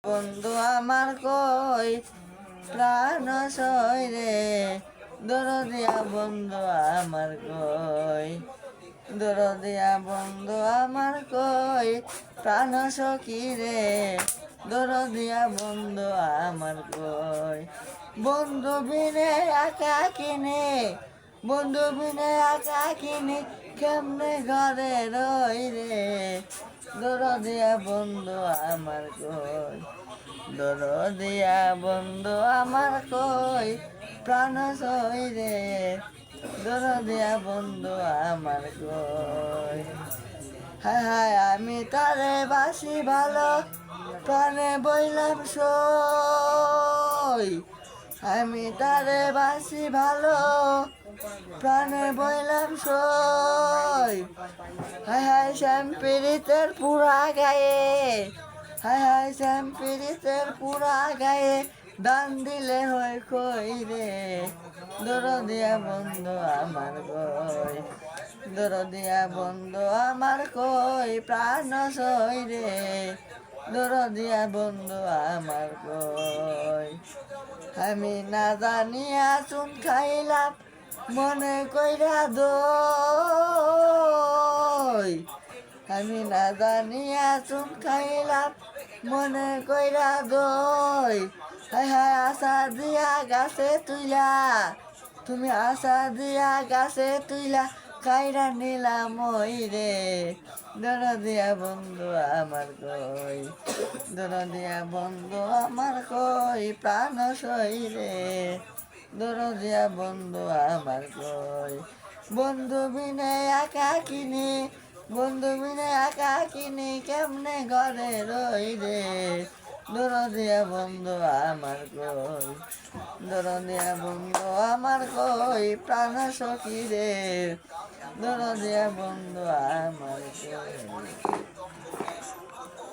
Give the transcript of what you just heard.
বন্ধু আমার কই প্রাণ সই রে, দরদিয়া বন্ধু আমার কই, দরদিয়া বন্ধু আমার কই, প্রাণ সখী রে, দরদিয়া বন্ধু আমার কই। বন্ধু বিনে একা কিনে, বন্ধু বিনে একা কিনে, কেমনে ঘরে রই রে, দরদিয়া বন্ধু আমার কই, দরদিয়া বন্ধু আমার কই, প্রাণ সই রে, দরদিয়া বন্ধু আমার কই। হায় হায় আমি তারে বাসি ভালো, প্রাণে বইলাম সই, আমি তারে বাসি ভালো, প্রাণে বইলাম সই। হায় হায় শ্যামপিরিতের পুরা গায়ে, হায় হায় শ্যামপিরিতের পুরা গায়ে, দান দিলে হয় কই রে, দরদিয়া বন্ধু আমার কই, দরদিয়া বন্ধু আমার কই, প্রাণ সই রে, দরদিয়া বন্ধু আমার কই। আমি না জানিয়া চুন খাইলাম মনে কইরা দই, আমি না জানিয়া চুন খাইলাম মনে কইরা দই। হায় হায় আশা দিয়া গাছে তুইলা, তুমি আশা দিয়া গাছে তুইলা, কাইরা নিলাম ওই রে, দরদিয়া বন্ধু আমার কই, দরদিয়া বন্ধু আমার কই, প্রাণ সই রে, দরদিয়া বন্ধু আমার কই। বন্ধু বিনে একা কিনি, বন্ধু বিনে একা কিনি, কেমনে ঘরে রই রে, দরদিয়া বন্ধু আমার কই, দরদিয়া বন্ধু আমার কই, প্রাণ সখী রে, দরদিয়া বন্ধু আমার কই।